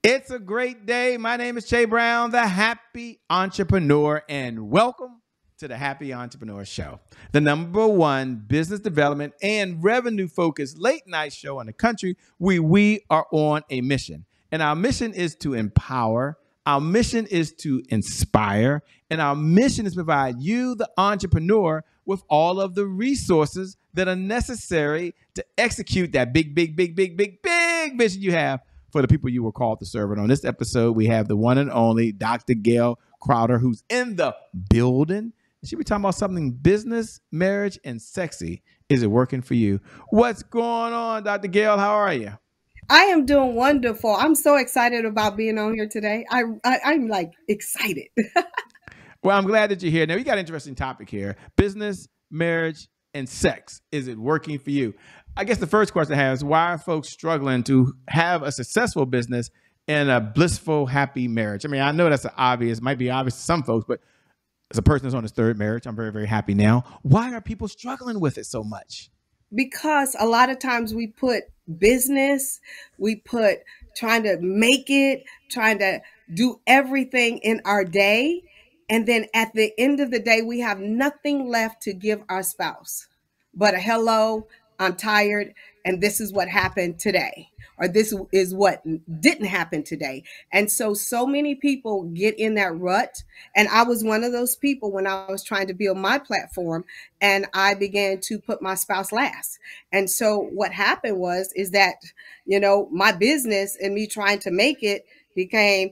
It's a great day. My name is Che Brown, the Happy Entrepreneur, and welcome to the Happy Entrepreneur Show, the number one business development and revenue focused late night show in the country where we are on a mission. And our mission is to empower, our mission is to inspire, and our mission is to provide you, the entrepreneur, with all of the resources that are necessary to execute that big vision you have for the people you were called to serve. And on this episode, we have the one and only Dr. Gail Crowder, who's in the building. And she'll be talking about something business, marriage, and sexy. Is it working for you? What's going on, Dr. Gail? How are you? I am doing wonderful. I'm so excited about being on here today. I'm like excited. Well, I'm glad that you're here. Now, we got an interesting topic here. Business, marriage, and sex. Is it working for you? I guess the first question I have is, why are folks struggling to have a successful business and a blissful, happy marriage? I mean, I know that's might be obvious to some folks, but as a person that's on his third marriage, I'm very, very happy now. Why are people struggling with it so much? Because a lot of times we put business, we put trying to make it, trying to do everything in our day. And then at the end of the day, we have nothing left to give our spouse but a hello, I'm tired, and this is what happened today, or this is what didn't happen today. And so many people get in that rut. And I was one of those people when I was trying to build my platform, and I began to put my spouse last. And so what happened is that, my business and me trying to make it became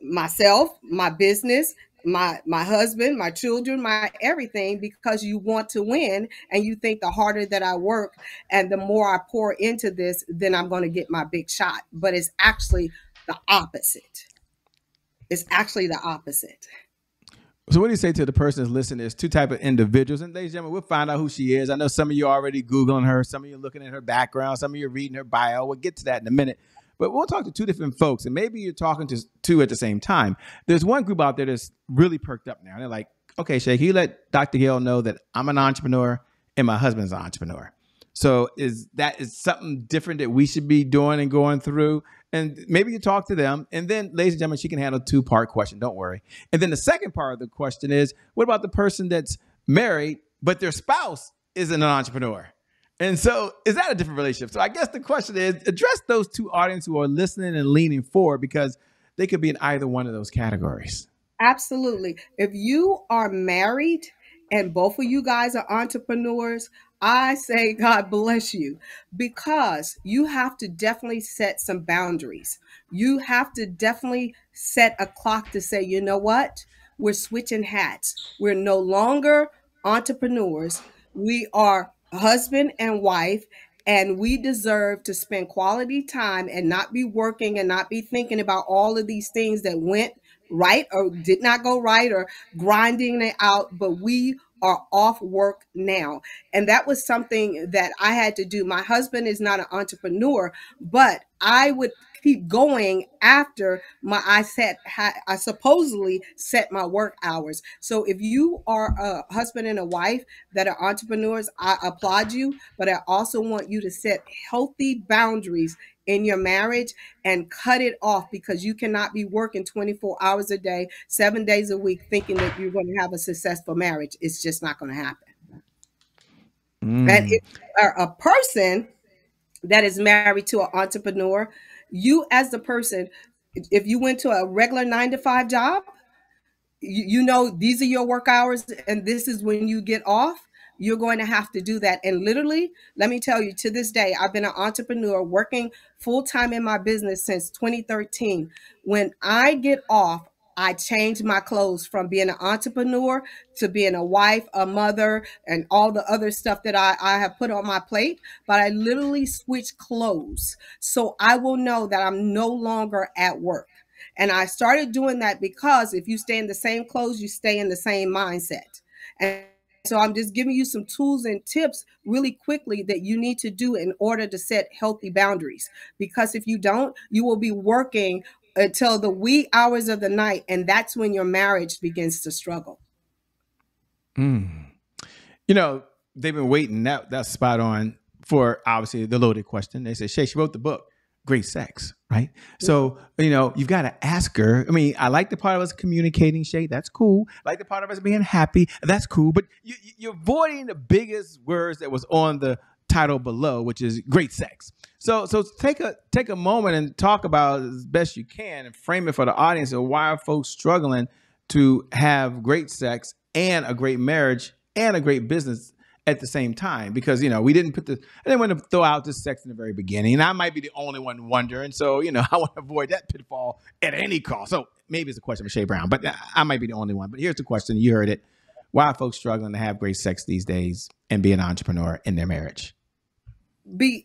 myself, my business, my husband, my children, my everything, because you want to win and you think the harder that I work and the more I pour into this, then I'm going to get my big shot. But it's actually the opposite. It's actually the opposite. So what do you say to the person that's listening? There's two types of individuals. And ladies and gentlemen, we'll find out who she is. I know some of you are already Googling her. Some of you are looking at her background. Some of you are reading her bio. We'll get to that in a minute. But we'll talk to two different folks, and maybe you're talking to two at the same time. There's one group out there that's really perked up now. They're like, okay, Shay, can you let Dr. Gail know that I'm an entrepreneur and my husband's an entrepreneur? So is something different that we should be doing and going through? And maybe you talk to them. And then, ladies and gentlemen, she can handle a two-part question. Don't worry. And then the second part of the question is, what about the person that's married, but their spouse isn't an entrepreneur? And so is that a different relationship? So I guess the question is, address those two audiences who are listening and leaning forward, because they could be in either one of those categories. Absolutely. If you are married and both of you guys are entrepreneurs, I say God bless you, because you have to definitely set some boundaries. You have to definitely set a clock to say, you know what? We're switching hats. We're no longer entrepreneurs. We are husband and wife, and we deserve to spend quality time and not be working and not be thinking about all of these things that went right or did not go right or grinding it out. But we are off work now. And that was something that I had to do. My husband is not an entrepreneur, but I would keep going after I supposedly set my work hours. So if you are a husband and a wife that are entrepreneurs, I applaud you, but I also want you to set healthy boundaries in your marriage and cut it off, because you cannot be working 24 hours a day, 7 days a week, thinking that you're going to have a successful marriage. It's just not going to happen. And if you are a person that is married to an entrepreneur, you as the person, if you went to a regular 9 to 5 job, you know these are your work hours and this is when you get off. You're going to have to do that. And literally, let me tell you, to this day, I've been an entrepreneur working full time in my business since 2013. When I get off, I changed my clothes from being an entrepreneur to being a wife, a mother, and all the other stuff that I have put on my plate. But I literally switched clothes. So I will know that I'm no longer at work. And I started doing that because if you stay in the same clothes, you stay in the same mindset. And so I'm just giving you some tools and tips really quickly that you need to do in order to set healthy boundaries. Because if you don't, you will be working until the wee hours of the night. And that's when your marriage begins to struggle. You know, they've been waiting. That's spot on for obviously the loaded question. They say, Shay, she wrote the book. great sex, right? So, you've got to ask her. I mean, I like the part of us communicating, Shay. That's cool. I like the part of us being happy. That's cool. But you're avoiding the biggest words that was on the title below, which is great sex. So take a moment and talk about it as best you can and frame it for the audience of why are folks struggling to have great sex and a great marriage and a great business at the same time, because we didn't put I didn't want to throw out this sex in the very beginning, and I might be the only one wondering. So I want to avoid that pitfall at any cost. So maybe it's a question for Shay Brown, but I might be the only one. But here's the question: you heard it. Why are folks struggling to have great sex these days and be an entrepreneur in their marriage?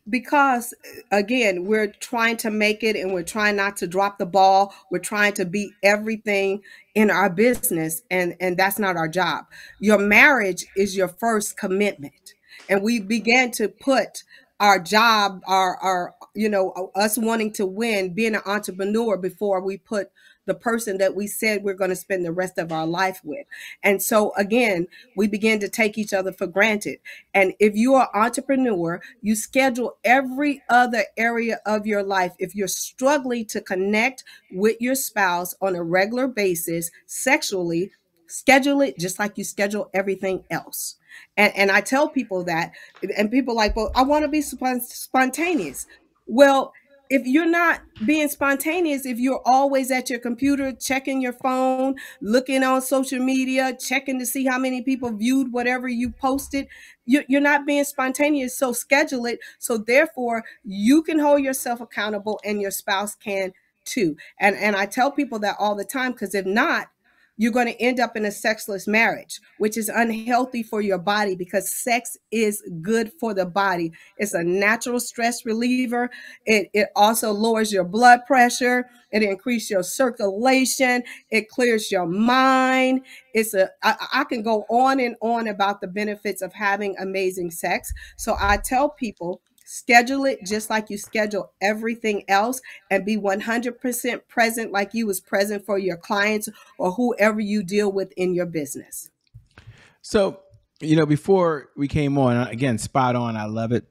Because again, we're trying to make it and we're trying not to drop the ball. We're trying to be everything in our business, and that's not our job. Your marriage is your first commitment, and we began to put our job, our us wanting to win, being an entrepreneur, before we put the person that we said we're going to spend the rest of our life with. And so again, we begin to take each other for granted. And if you are an entrepreneur, you schedule every other area of your life. If you're struggling to connect with your spouse on a regular basis sexually, schedule it just like you schedule everything else. And I tell people that, and people are like, well, I want to be spontaneous. Well, if you're not being spontaneous, if you're always at your computer, checking your phone, looking on social media, checking to see how many people viewed whatever you posted, you're not being spontaneous. So schedule it. So therefore, you can hold yourself accountable and your spouse can too. And I tell people that all the time, because if not, you're going to end up in a sexless marriage, which is unhealthy for your body, because sex is good for the body. It's a natural stress reliever. It also lowers your blood pressure. It increases your circulation. It clears your mind. I can go on and on about the benefits of having amazing sex. So I tell people, schedule it just like you schedule everything else, and be 100% present like you was present for your clients or whoever you deal with in your business. So, before we came on, again, spot on. I love it.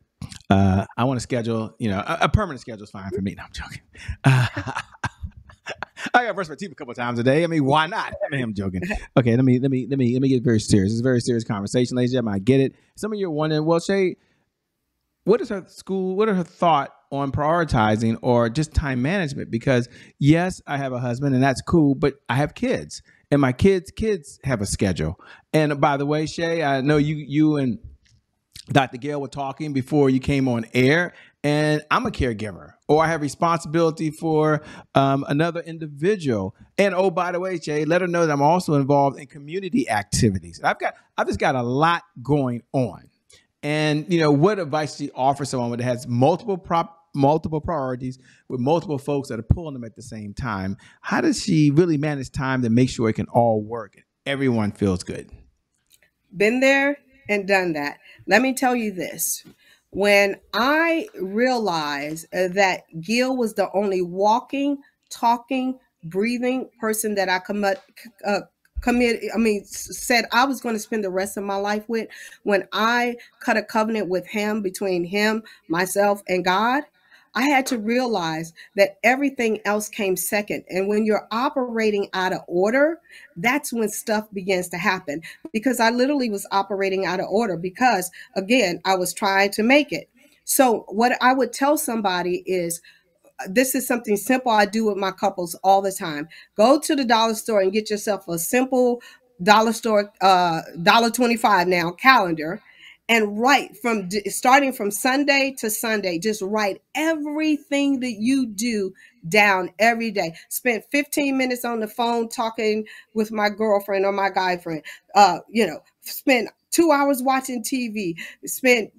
I want to schedule, a permanent schedule is fine for me. No, I'm joking. I got brush my teeth a couple of times a day. I mean, why not? I mean, I'm joking. Okay, let me get very serious. It's a very serious conversation, ladies and gentlemen. I get it. Some of you are wondering, well, Shay, what are her thought on prioritizing or just time management? Because yes, I have a husband and that's cool, but I have kids and my kids have a schedule. And by the way, Shay, I know you and Dr. Gail were talking before you came on air, and I'm a caregiver, or I have responsibility for another individual. And oh, by the way, Shay, let her know that I'm also involved in community activities. I've just got a lot going on. And what advice do you offer someone that has multiple priorities with multiple folks that are pulling them at the same time? How does she really manage time to make sure it can all work and everyone feels good? Been there and done that. Let me tell you this. When I realized that Gil was the only walking, talking, breathing person that I said I was going to spend the rest of my life with, when I cut a covenant with him, between him, myself, and God, I had to realize that everything else came second. And when you're operating out of order, that's when stuff begins to happen. Because I literally was operating out of order because, again, I was trying to make it. So what I would tell somebody is, this is something simple I do with my couples all the time. Go to the dollar store and get yourself a simple dollar store, $1.25 now calendar, and write starting from Sunday to Sunday. Just write everything that you do down every day. Spend 15 minutes on the phone talking with my girlfriend or my guy friend. Spend 2 hours watching TV. Spend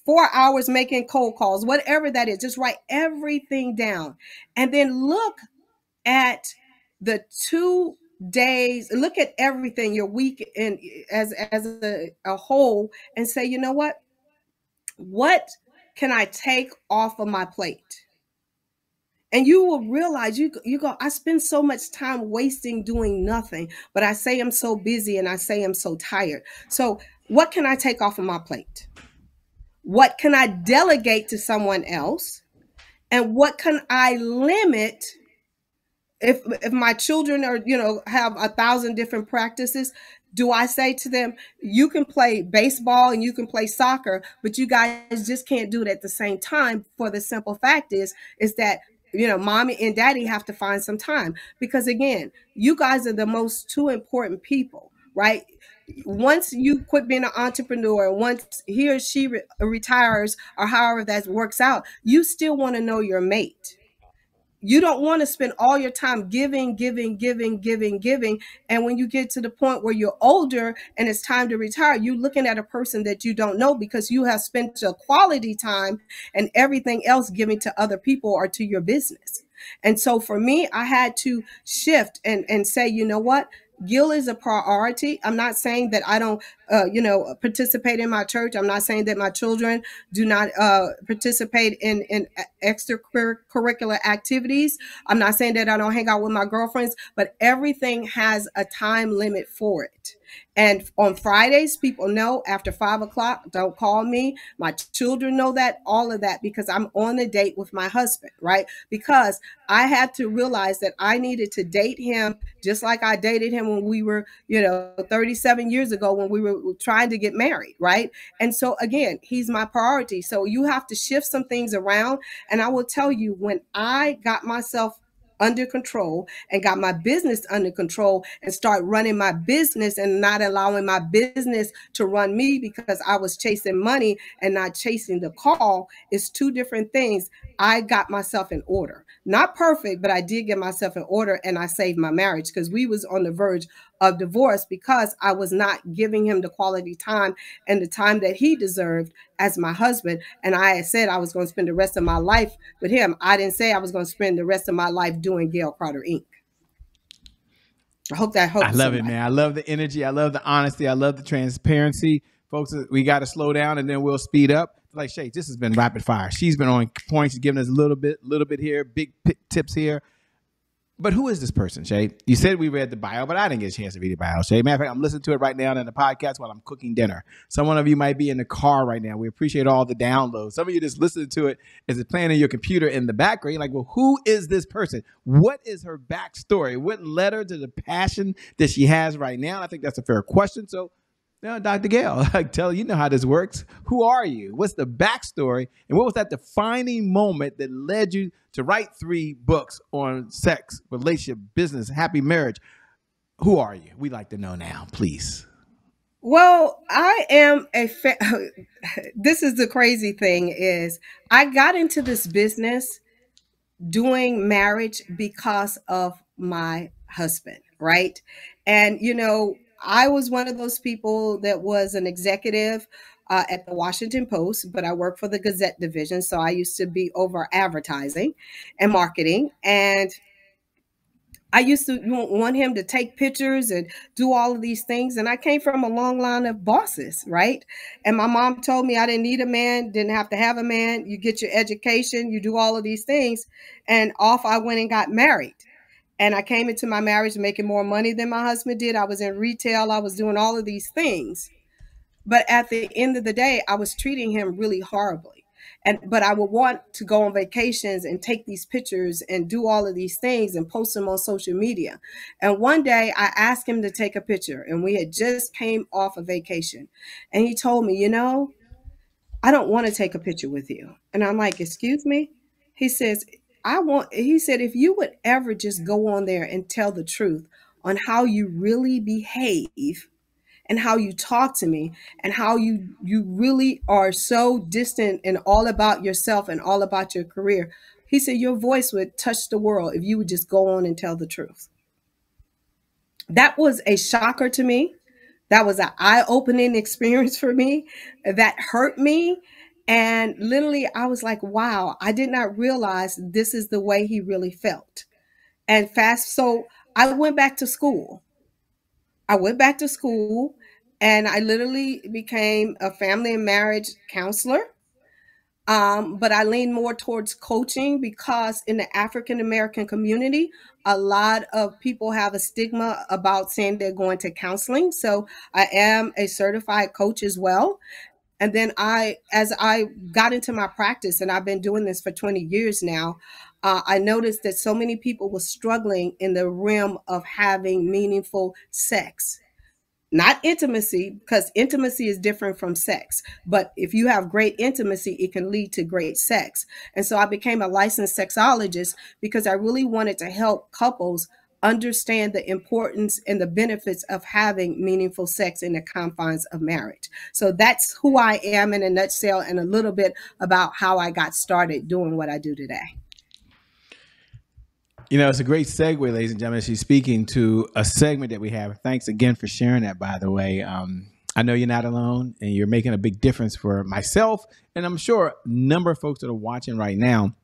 4 hours making cold calls, whatever that is. Just write everything down, and then look at the 2 days. Look at everything, your week, and as a whole, and say, you know what can I take off of my plate? And you will realize you go, I spend so much time wasting doing nothing, but I say I'm so busy and I say I'm so tired. So what can I take off of my plate? What can I delegate to someone else? And what can I limit if my children are, have 1,000 different practices? Do I say to them, you can play baseball and you can play soccer, but you guys just can't do it at the same time? For the simple fact is that, mommy and daddy have to find some time, because again, you guys are the most two important people, right? Once you quit being an entrepreneur, once he or she retires, or however that works out, you still want to know your mate. You don't want to spend all your time giving, giving, giving, giving, giving. And when you get to the point where you're older and it's time to retire, you're looking at a person that you don't know, because you have spent your quality time and everything else giving to other people or to your business. And so for me, I had to shift and say, you know what? Gil is a priority. I'm not saying that I don't, participate in my church. I'm not saying that my children do not participate in extracurricular activities. I'm not saying that I don't hang out with my girlfriends, but everything has a time limit for it. And on Fridays, people know after 5 o'clock, don't call me. My children know that, all of that, because I'm on a date with my husband, right? Because I had to realize that I needed to date him just like I dated him when we were, 37 years ago, when we were trying to get married, right? And so again, he's my priority. So you have to shift some things around. And I will tell you, when I got myself under control and got my business under control and start running my business and not allowing my business to run me, because I was chasing money and not chasing the call, is two different things. I got myself in order. Not perfect, but I did get myself in order, and I saved my marriage, because we was on the verge of divorce because I was not giving him the quality time and the time that he deserved as my husband. And I said I was going to spend the rest of my life with him. I didn't say I was going to spend the rest of my life doing Gail Crowder Inc. I hope that I helps love it, somebody. man. I love the energy. I love the honesty. I love the transparency. Folks, we got to slow down and then we'll speed up. Like Shay, this has been rapid fire. She's been on point. She's giving us a little bit here, big tips here. But who is this person, Shay? You said we read the bio, but I didn't get a chance to read the bio, Shay. Matter of fact, I'm listening to it right now in the podcast while I'm cooking dinner. Some of you might be in the car right now. We appreciate all the downloads. Some of you just listening to it as it's playing in your computer in the background. You're like, well, who is this person? What is her backstory? What led her to the passion that she has right now? I think that's a fair question. So, Dr. Gail, you know how this works. Who are you? What's the backstory? And what was that defining moment that led you to write 3 books on sex, relationship, business, happy marriage? Who are you? We'd like to know now, please. Well, I am this is the crazy thing is I got into this business doing marriage because of my husband, right? And I was one of those people that was an executive at the Washington Post, but I worked for the Gazette division, so I used to be over advertising and marketing. And I used to want him to take pictures and do all of these things. And I came from a long line of bosses, right? And my mom told me I didn't need a man, didn't have to have a man. You get your education, you do all of these things. And off I went and got married. And I came into my marriage making more money than my husband did. I was in retail, I was doing all of these things. But at the end of the day, I was treating him really horribly. But I would want to go on vacations and take these pictures and do all of these things and post them on social media. And one day I asked him to take a picture, and we had just came off a vacation. And he told me, I don't want to take a picture with you. And I'm like, excuse me? He says, he said, if you would ever just go on there and tell the truth on how you really behave and how you talk to me and how you really are so distant and all about yourself and all about your career. He said your voice would touch the world if you would just go on and tell the truth. That was a shocker to me. That was an eye-opening experience for me. That hurt me. And literally, I was like, wow, I did not realize this is the way he really felt. And so I went back to school. And I literally became a family and marriage counselor. But I lean more towards coaching because in the African American community, a lot of people have a stigma about saying they're going to counseling. So I am a certified coach as well. And then as I got into my practice, and I've been doing this for 20 years now, I noticed that so many people were struggling in the realm of having meaningful sex. Not intimacy, because intimacy is different from sex. But if you have great intimacy, it can lead to great sex. And so I became a licensed sexologist because I really wanted to help couples understand the importance and the benefits of having meaningful sex in the confines of marriage. So that's who I am in a nutshell, and a little bit about how I got started doing what I do today. You know, it's a great segue, ladies and gentlemen. She's speaking to a segment that we have. Thanks again for sharing that, by the way. I know you're not alone, and you're making a big difference for myself, and I'm sure a number of folks that are watching right now.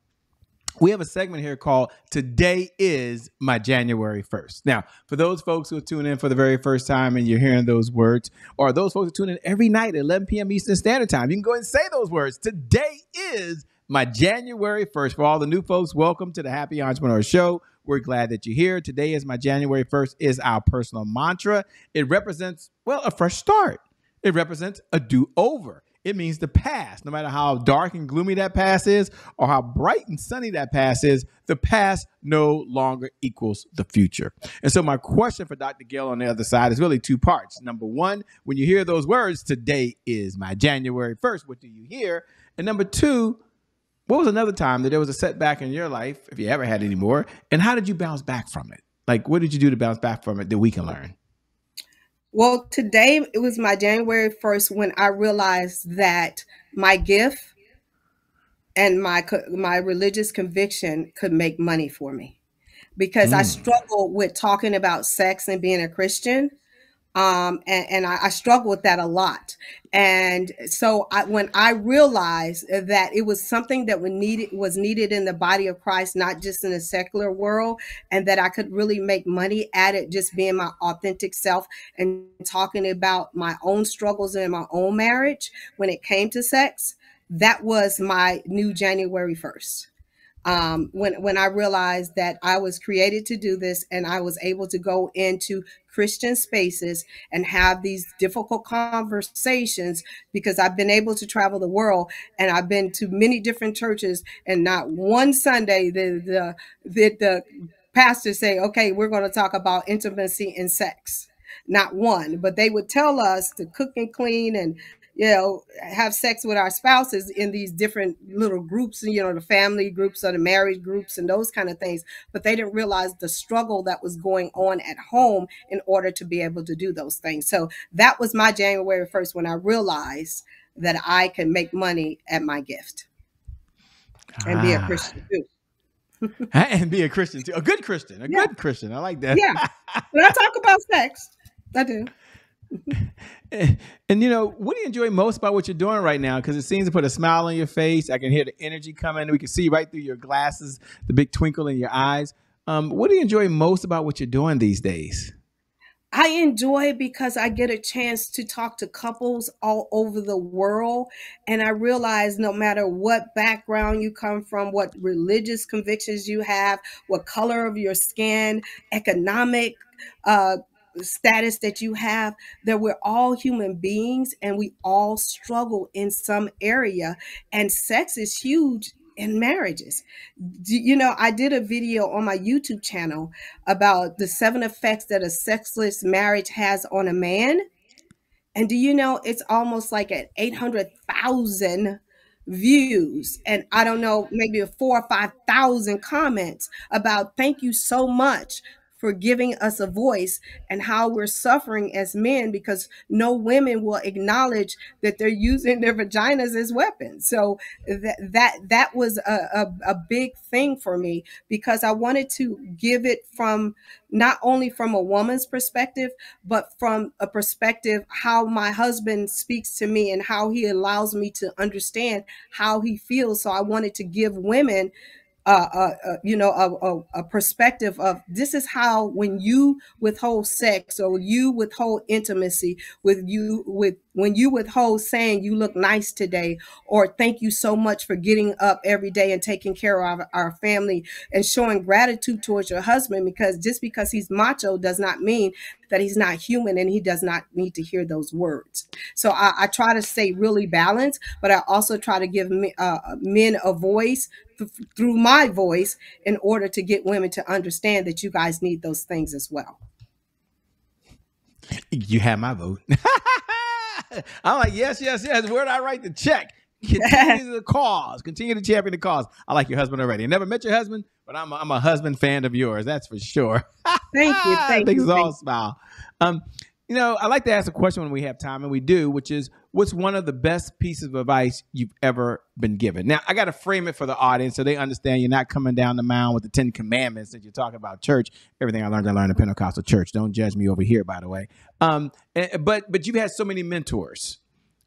We have a segment here called Today is My January 1st. Now, for those folks who are tuning in for the very first time and you're hearing those words, or those folks who tune in every night at 11 p.m. Eastern Standard Time, you can go ahead and say those words. Today is my January 1st. For all the new folks, welcome to the Happy Entrepreneur Show. We're glad that you're here. Today is my January 1st is our personal mantra. It represents, well, a fresh start. It represents a do-over. It means the past. No matter how dark and gloomy that past is or how bright and sunny that past is, the past no longer equals the future. And so my question for Dr. Gail on the other side is really two parts. Number one, when you hear those words, today is my January 1st, what do you hear? And number two, what was another time that there was a setback in your life, if you ever had any more, and how did you bounce back from it? Like, what did you do to bounce back from it that we can learn? Well, today it was my January 1st when I realized that my gift and my religious conviction could make money for me, because I struggled with talking about sex and being a Christian. And I struggle with that a lot. And so when I realized that it was something that was needed in the body of Christ, not just in the secular world, and that I could really make money at it, just being my authentic self and talking about my own struggles in my own marriage when it came to sex, that was my new January 1st. When I realized that I was created to do this, and I was able to go into Christian spaces and have these difficult conversations, because I've been able to travel the world and I've been to many different churches, and not one Sunday the pastor say, okay, we're going to talk about intimacy and sex. Not one, but they would tell us to cook and clean and have sex with our spouses in these different little groups, the family groups or the married groups and those kind of things. But they didn't realize the struggle that was going on at home in order to be able to do those things. So that was my January 1st when I realized that I can make money at my gift and be a Christian too. And be a Christian too. A good Christian. Yeah. Good Christian. I like that. Yeah. When I talk about sex, I do. And what do you enjoy most about what you're doing right now? Because it seems to put a smile on your face. I can hear the energy coming. We can see right through your glasses, the big twinkle in your eyes. What do you enjoy most about what you're doing these days? I enjoy it because I get a chance to talk to couples all over the world. And I realize no matter what background you come from, what religious convictions you have, what color of your skin, economic status that you have, that we're all human beings and we all struggle in some area. And sex is huge in marriages. I did a video on my YouTube channel about the 7 effects that a sexless marriage has on a man. And do you know, it's almost like at 800,000 views. And I don't know, maybe 4,000 or 5,000 comments about thank you so much for giving us a voice and how we're suffering as men, because no women will acknowledge that they're using their vaginas as weapons. So that was a big thing for me, because I wanted to give it from not only from a woman's perspective, but from a perspective how my husband speaks to me and how he allows me to understand how he feels. So I wanted to give women a perspective of this is how, when you withhold sex or you withhold intimacy with When you withhold saying you look nice today, or thank you so much for getting up every day and taking care of our family and showing gratitude towards your husband, because just because he's macho does not mean that he's not human and he does not need to hear those words. So I try to stay really balanced, but I also try to give men a voice through my voice in order to get women to understand that you guys need those things as well. You have my vote. I'm like, yes, yes, yes. Where did I write the check? Continue the cause. Continue to champion the cause. I like your husband already. I never met your husband, but I'm a husband fan of yours. That's for sure. Thank you. Thank Makes you. us all smile. I like to ask a question when we have time, and we do, which is, what's one of the best pieces of advice you've ever been given? Now, I got to frame it for the audience so they understand you're not coming down the mound with the 10 commandments that you're talking about church. Everything I learned in Pentecostal church. Don't judge me over here, by the way. But you've had so many mentors.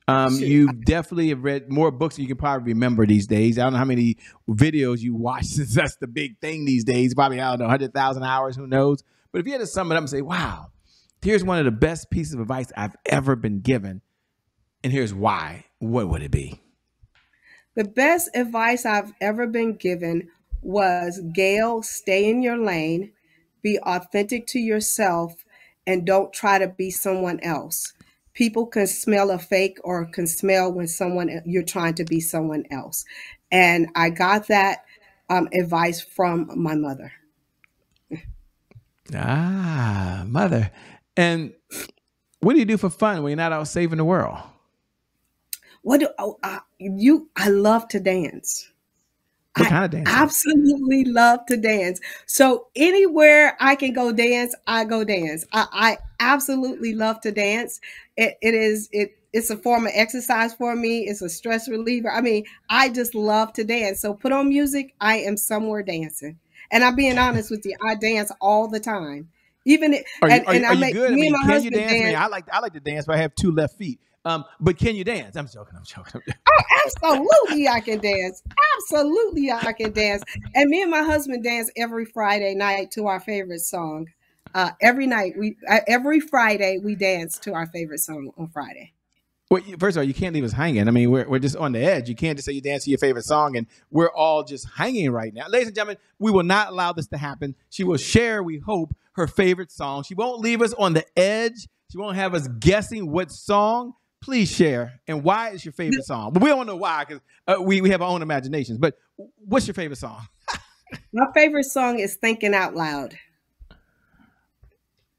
You definitely have read more books than you can probably remember these days. I don't know how many videos you watch, since that's the big thing these days. Probably, I don't know, 100,000 hours, who knows? But if you had to sum it up and say, wow, here's one of the best pieces of advice I've ever been given, and here's why, what would it be? The best advice I've ever been given was, Gail, stay in your lane, be authentic to yourself, and don't try to be someone else. People can smell a fake, or can smell when you're trying to be someone else. And I got that advice from my mother. Mother. And what do you do for fun when you're not out saving the world? I love to dance. What kind of dance? I absolutely love to dance. So anywhere I can go dance, I go dance. I absolutely love to dance. It's a form of exercise for me. It's a stress reliever. I mean, I just love to dance. So put on music, I am somewhere dancing. And I'm being honest with you, I dance all the time. Even are you good? Me and my can husband you dance? dance. I like to dance, but I have two left feet. But can you dance? I'm joking. Oh, absolutely, I can dance. Absolutely, I can dance. And me and my husband dance every Friday night to our favorite song. Every Friday we dance to our favorite song on Friday. Well, first of all, you can't leave us hanging. I mean, we're just on the edge. You can't just say you dance to your favorite song, and we're all just hanging right now. Ladies and gentlemen, we will not allow this to happen. She will share, we hope, her favorite song. She won't leave us on the edge. She won't have us guessing what song. Please share. And why is your favorite song? But we don't know why, because we have our own imaginations. But what's your favorite song? My favorite song is "Thinking Out Loud."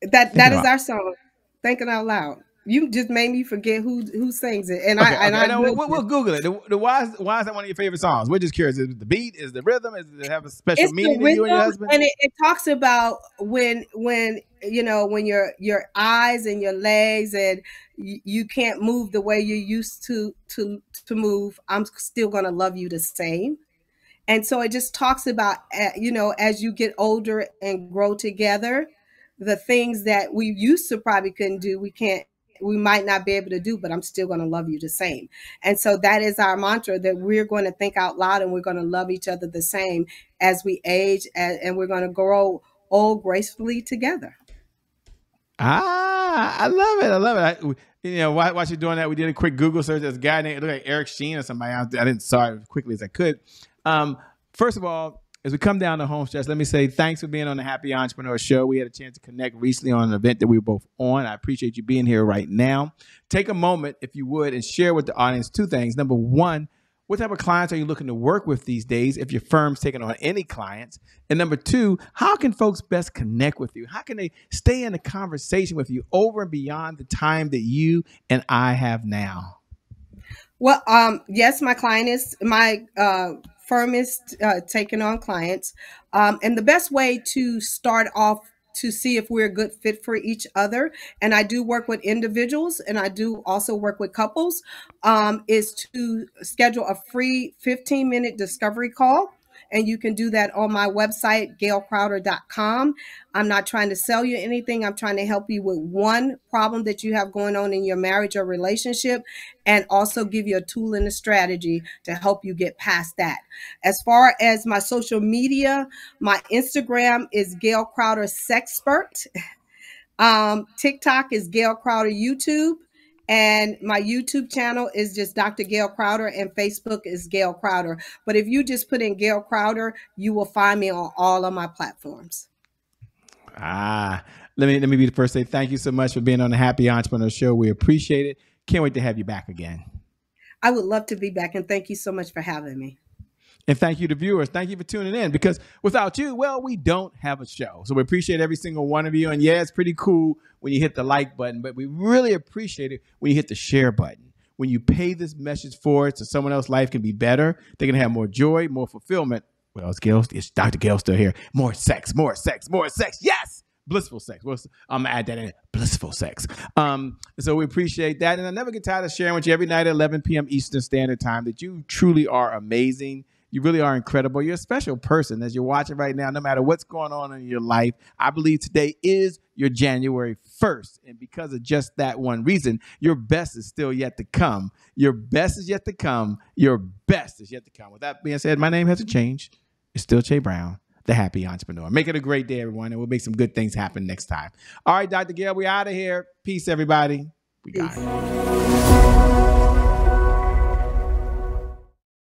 That is our song, "Thinking Out Loud." You just made me forget who sings it, and we'll Google it. Why is that one of your favorite songs? We're just curious. Is it the beat? Is the rhythm? Does it have a special meaning to you and your husband? And it talks about when your eyes and your legs and you can't move the way you used to move. I'm still gonna love you the same. And so it just talks about, as you get older and grow together, the things that we used to probably couldn't do, we might not be able to do, but I'm still going to love you the same. And so that is our mantra, that we're going to think out loud and we're going to love each other the same as we age, and we're going to grow old gracefully together. I love it. I love it. While you're doing that, we did a quick Google search. There's a guy named, it looked like Eric Sheen or somebody. I didn't saw it as quickly as I could. First of all, as we come down the home stretch, let me say thanks for being on the Happy Entrepreneur Show. We had a chance to connect recently on an event that we were both on. I appreciate you being here right now. Take a moment, if you would, and share with the audience two things. Number one, what type of clients are you looking to work with these days if your firm's taking on any clients? And number two, how can folks best connect with you? How can they stay in a conversation with you over and beyond the time that you and I have now? Well, yes, my firm is taking on clients. And the best way to start off to see if we're a good fit for each other, and I do work with individuals and I do also work with couples, is to schedule a free 15-minute discovery call. And you can do that on my website, gailcrowder.com. I'm not trying to sell you anything. I'm trying to help you with one problem that you have going on in your marriage or relationship, and also give you a tool and a strategy to help you get past that. As far as my social media, my Instagram is Gail Crowder Sexpert. TikTok is Gail Crowder YouTube. And my YouTube channel is just Dr. Gail Crowder, and Facebook is Gail Crowder. But if you just put in Gail Crowder, you will find me on all of my platforms. Let me be the first to say thank you so much for being on the Happy Entrepreneur Show. We appreciate it. Can't wait to have you back again. I would love to be back, and thank you so much for having me. And thank you to viewers. Thank you for tuning in, because without you, well, we don't have a show. So we appreciate every single one of you. And yeah, it's pretty cool when you hit the like button, but we really appreciate it when you hit the share button. When you pay this message forward so someone else's life can be better, they can have more joy, more fulfillment. Well, it's Dr. Gail still here. More sex, more sex, more sex. Yes! Blissful sex. Well, I'm going to add that in. Blissful sex. So we appreciate that. And I never get tired of sharing with you every night at 11 p.m. Eastern Standard Time that you truly are amazing. You really are incredible. You're a special person as you're watching right now, no matter what's going on in your life. I believe today is your January 1st. And because of just that one reason, your best is still yet to come. Your best is yet to come. Your best is yet to come. With that being said, my name hasn't changed. It's still Che Brown, the Happy Entrepreneur. Make it a great day, everyone, and we'll make some good things happen next time. All right, Dr. Gail, we're out of here. Peace, everybody. We got it.